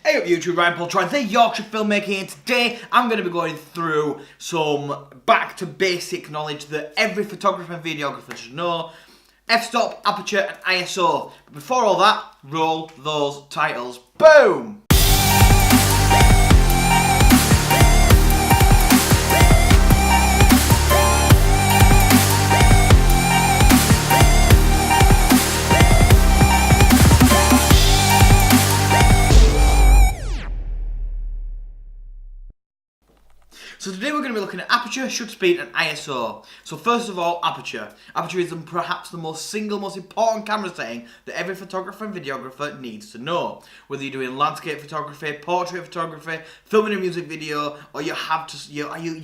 Hey up YouTube, Ryan Paul trying the Yorkshire filmmaking, and today I'm going to be going through some back to basic knowledge that every photographer and videographer should know. F-stop, aperture and ISO. But before all that, roll those titles. Boom! So today we're going to be looking at aperture, shutter speed and ISO. So first of all, aperture. Aperture is perhaps the most important camera setting that every photographer and videographer needs to know. Whether you're doing landscape photography, portrait photography, filming a music video, or you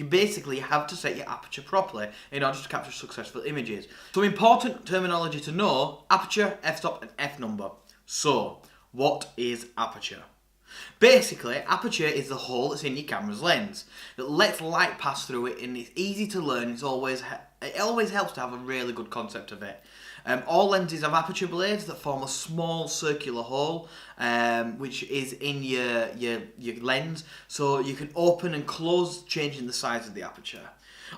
basically have to set your aperture properly in order to capture successful images. Some important terminology to know: aperture, f-stop and f-number. So, what is aperture? Basically, aperture is the hole that's in your camera's lens that lets light pass through it, and it's easy to learn. It always helps to have a really good concept of it. All lenses have aperture blades that form a small circular hole, which is in your lens, so you can open and close, changing the size of the aperture.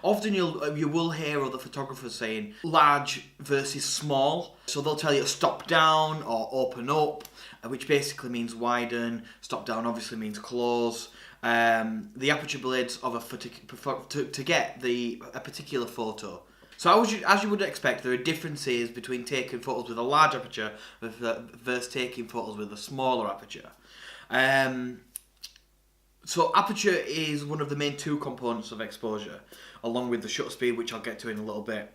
Often you will hear other photographers saying large versus small, so they'll tell you to stop down or open up, which basically means widen. Stop down obviously means close. The aperture blades of to get a particular photo. So as you would expect, there are differences between taking photos with a large aperture versus taking photos with a smaller aperture. So aperture is one of the main two components of exposure, along with the shutter speed, which I'll get to in a little bit.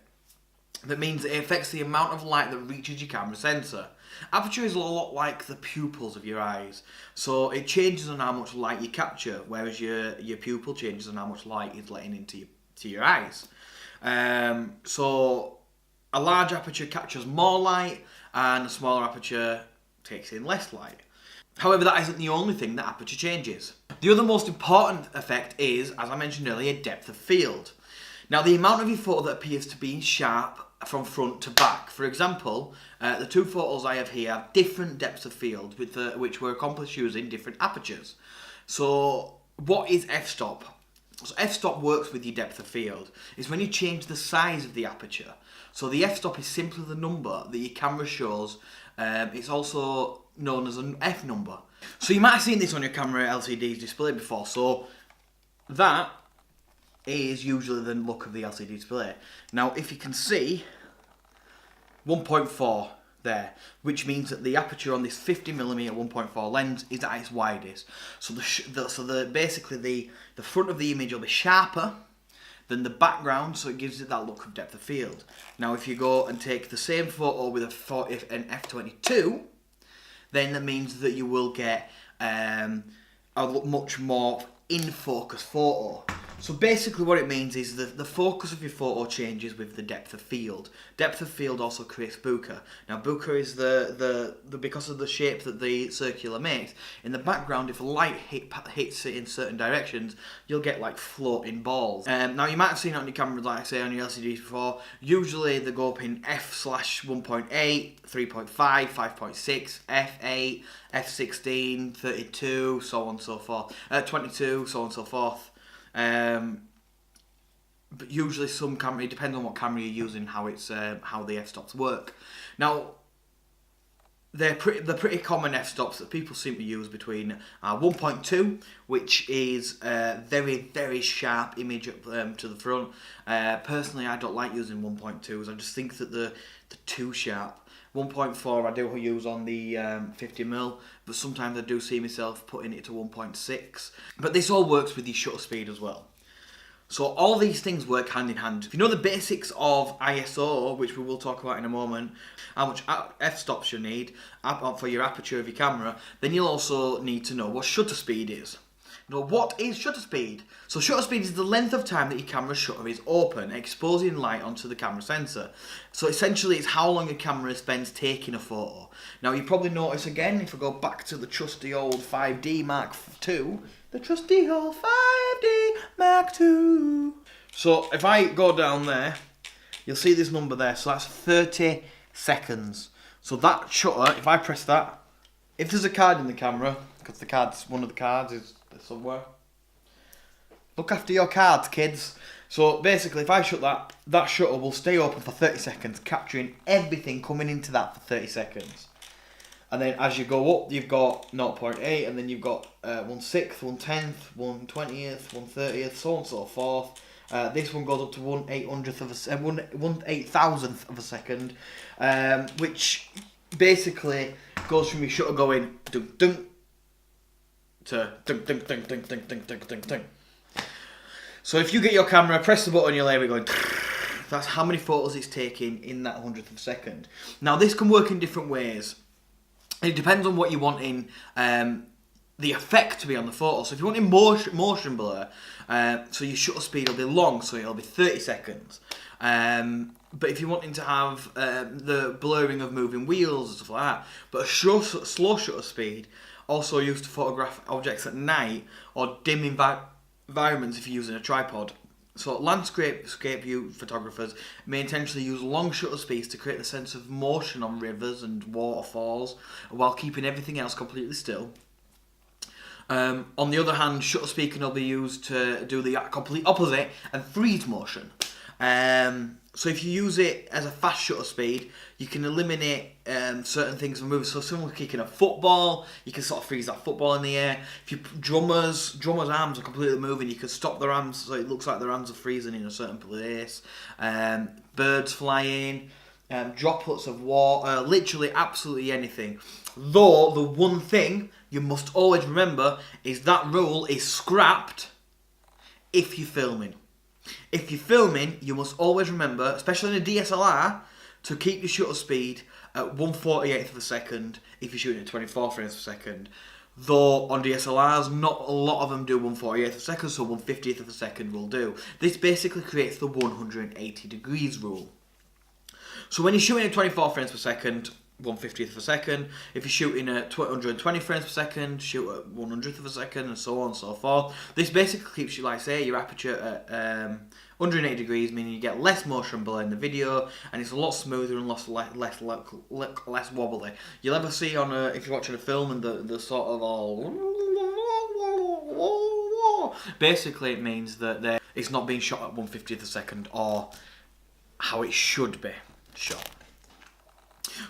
That means it affects the amount of light that reaches your camera sensor. Aperture is a lot like the pupils of your eyes. So it changes on how much light you capture, whereas your pupil changes on how much light is letting into your eyes. So a large aperture captures more light, and a smaller aperture takes in less light. However, that isn't the only thing that aperture changes. The other most important effect is, as I mentioned earlier, depth of field. Now, the amount of your photo that appears to be sharp from front to back. For example, the two photos I have here have different depths of field, which were accomplished using different apertures. So, what is f-stop? So f-stop works with your depth of field. It's when you change the size of the aperture. So the f-stop is simply the number that your camera shows. It's also known as an f number. So you might have seen this on your camera LCD display before. So that is usually the look of the LCD display. Now, if you can see 1.4 there, which means that the aperture on this 50mm 1.4 lens is at its widest. So basically the front of the image will be sharper than the background, so it gives it that look of depth of field. Now, if you go and take the same photo with an f22, then that means that you will get a much more in focus photo. So basically what it means is that the focus of your photo changes with the depth of field. Depth of field also creates bokeh. Now, bokeh is because of the shape that the circular makes. In the background, if light hits it in certain directions, you'll get like floating balls. Now, you might have seen it on your camera, like I say, on your LCDs before. Usually they go up in f/1.8, 3.5, 5.6, f8, f16, 32, so on and so forth. 22, so on and so forth. But usually some camera, it depends on what camera you're using, how the f-stops work. Now, they're pretty common f-stops that people seem to use between 1.2, which is a very sharp image up to the front. Personally, I don't like using 1.2s. I just think that they're too sharp. 1.4 I do use on the 50mm, but sometimes I do see myself putting it to 1.6. But this all works with your shutter speed as well. So all these things work hand in hand. If you know the basics of ISO, which we will talk about in a moment, how much f-stops you need for your aperture of your camera, then you'll also need to know what shutter speed is. Now, what is shutter speed? So shutter speed is the length of time that your camera's shutter is open, exposing light onto the camera sensor. So essentially it's how long a camera spends taking a photo. Now, you probably notice again, if I go back to the trusty old 5D Mark II, the trusty old 5D Mark II. So if I go down there, you'll see this number there, so that's 30 seconds. So that shutter, if I press that, if there's a card in the camera, because one of the cards is somewhere. Look after your cards, kids. So basically, if I shut that shutter will stay open for 30 seconds, capturing everything coming into that for 30 seconds. And then as you go up, you've got 0.8, and then you've got 1/6, 1/10, 1/20th, 1/30th, so on and so forth. This one goes up to 1/8,000th of a second, which basically goes from your shutter going dunk dunk to dunk dunk dunk dunk dunk dunk dunk dunk dunk. So if you get your camera, press the button, you'll hear it going. That's how many photos it's taking in that 100th of a second. Now this can work in different ways. It depends on what you want in the effect to be on the photo. So if you want in motion blur, so your shutter speed will be long, so it'll be 30 seconds. But if you're wanting to have the blurring of moving wheels and stuff like that, but a slow shutter speed, also used to photograph objects at night or dim environments if you're using a tripod. So landscape view photographers may intentionally use long shutter speeds to create the sense of motion on rivers and waterfalls while keeping everything else completely still. On the other hand, shutter speed can be used to do the complete opposite and freeze motion. So if you use it as a fast shutter speed, you can eliminate certain things from moving. So someone kicking a football, you can sort of freeze that football in the air. If you drummers' arms are completely moving, you can stop their arms so it looks like their hands are freezing in a certain place. Birds flying, droplets of water, literally absolutely anything. Though the one thing you must always remember is that rule is scrapped if you're filming. If you're filming, you must always remember, especially in a DSLR, to keep your shutter speed at 1/48th of a second if you're shooting at 24 frames per second. Though on DSLRs, not a lot of them do 1/48th of a second, so 1/50th of a second will do. This basically creates the 180 degrees rule. So when you're shooting at 24 frames per second, 1/50th of a second. If you're shooting at 120 frames per second, shoot at 100th of a second, and so on and so forth. This basically keeps you, like say, your aperture at 180 degrees, meaning you get less motion blur in the video, and it's a lot smoother and less wobbly. You'll ever see on if you're watching a film and the sort of all. Basically, it means that it's not being shot at 1/50th a second, or how it should be shot.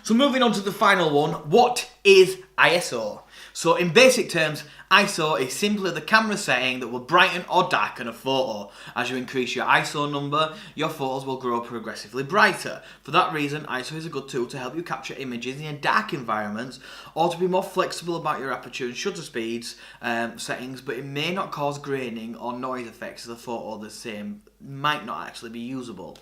So moving on to the final one, what is ISO? So in basic terms, ISO is simply the camera setting that will brighten or darken a photo. As you increase your ISO number, your photos will grow progressively brighter. For that reason, ISO is a good tool to help you capture images in dark environments, or to be more flexible about your aperture and shutter speeds settings, but it may not cause graining or noise effects as a photo the same might not actually be usable.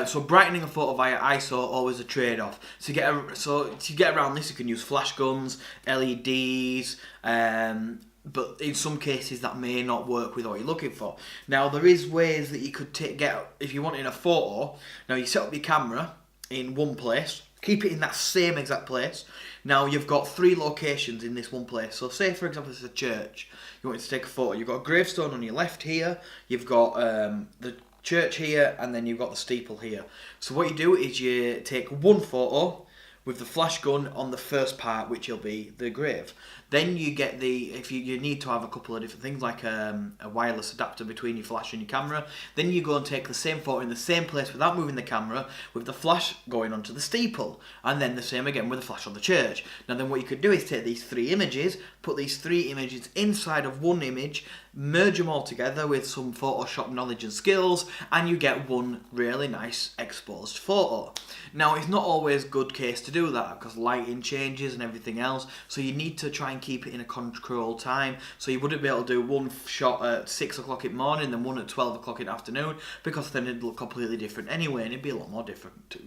So brightening a photo via ISO always a trade-off. To get around this, you can use flash guns, LEDs, but in some cases that may not work with what you're looking for. Now there is ways that you could get if you want in a photo. Now you set up your camera in one place, keep it in that same exact place. Now you've got 3 locations in this one place. So say for example it's a church. You want to take a photo. You've got a gravestone on your left here. You've got the church here, and then you've got the steeple here. So what you do is you take one photo with the flash gun on the first part, which will be the grave. Then you get if you need to have a couple of different things like a wireless adapter between your flash and your camera. Then you go and take the same photo in the same place without moving the camera, with the flash going onto the steeple, and then the same again with the flash on the church. Now then what you could do is take these 3 images, put these 3 images inside of one image, merge them all together with some Photoshop knowledge and skills, and you get one really nice exposed photo. Now it's not always a good case to do that because lighting changes and everything else, so you need to try and keep it in a controlled time. So you wouldn't be able to do one shot at 6 o'clock in the morning, then one at 12 o'clock in the afternoon, because then it'd look completely different anyway, and it'd be a lot more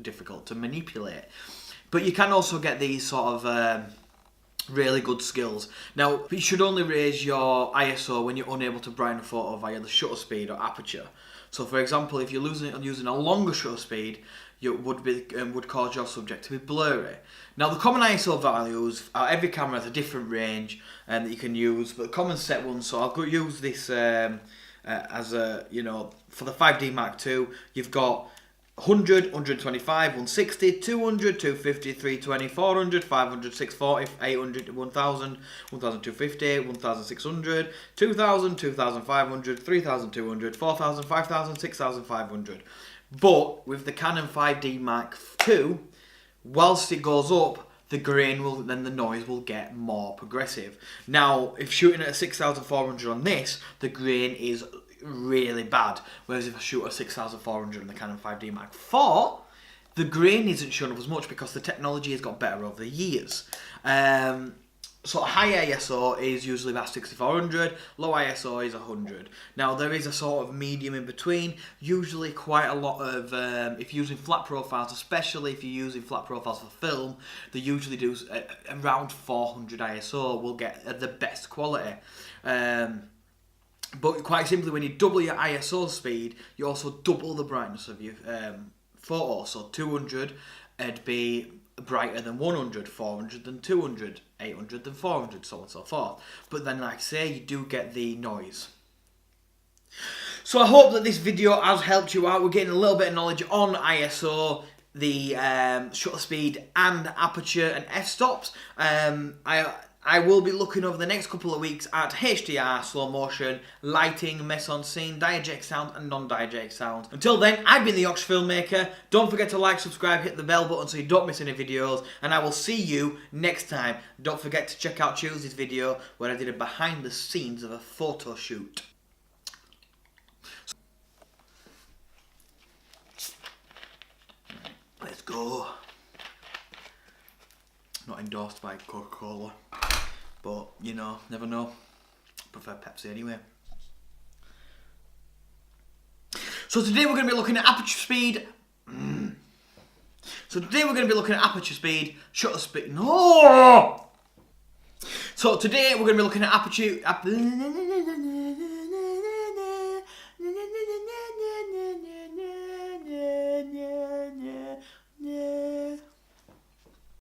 difficult to manipulate. But you can also get these sort of really good skills. Now, you should only raise your ISO when you're unable to brighten a photo via the shutter speed or aperture. So for example, if you're using a longer shutter speed, you would cause your subject to be blurry. Now the common ISO values, every camera has a different range that you can use, but the common set ones, so I'll go use this as a, for the 5D Mark II, you've got 100, 125, 160, 200, 250, 320, 400, 500, 640, 800, 1000, 1250, 1600, 2000, 2500, 3200, 4000, 5000, 6500. But with the Canon 5D Mark II, whilst it goes up, the grain will, then the noise will get more progressive. Now, if shooting at a 6400 on this, the grain is really bad. Whereas if I shoot a 6400 on the Canon 5D Mark IV, the grain isn't shown up as much because the technology has got better over the years. So high ISO is usually about 6400, low ISO is 100. Now there is a sort of medium in between, usually quite a lot of, if you're using flat profiles, especially if you're using flat profiles for film, they usually do around 400 ISO will get the best quality. But quite simply, when you double your ISO speed, you also double the brightness of your photo. So 200 would be brighter than 100, 400 than 200, 800 than 400, so on and so forth. But then, like I say, you do get the noise. So I hope that this video has helped you out. We're getting a little bit of knowledge on ISO, the shutter speed and aperture and f-stops. I will be looking over the next couple of weeks at HDR, slow motion, lighting, mise-en-scene, diegetic sound and non-diegetic sound. Until then, I've been the Ox Filmmaker. Don't forget to like, subscribe, hit the bell button so you don't miss any videos, and I will see you next time. Don't forget to check out Tuesday's video where I did a behind the scenes of a photo shoot. Let's go. Not endorsed by Coca-Cola, but you know, never know. Prefer Pepsi anyway. So today we're going to be looking at aperture speed. So today we're going to be looking at aperture speed, shutter speed. No. So today we're going to be looking at aperture.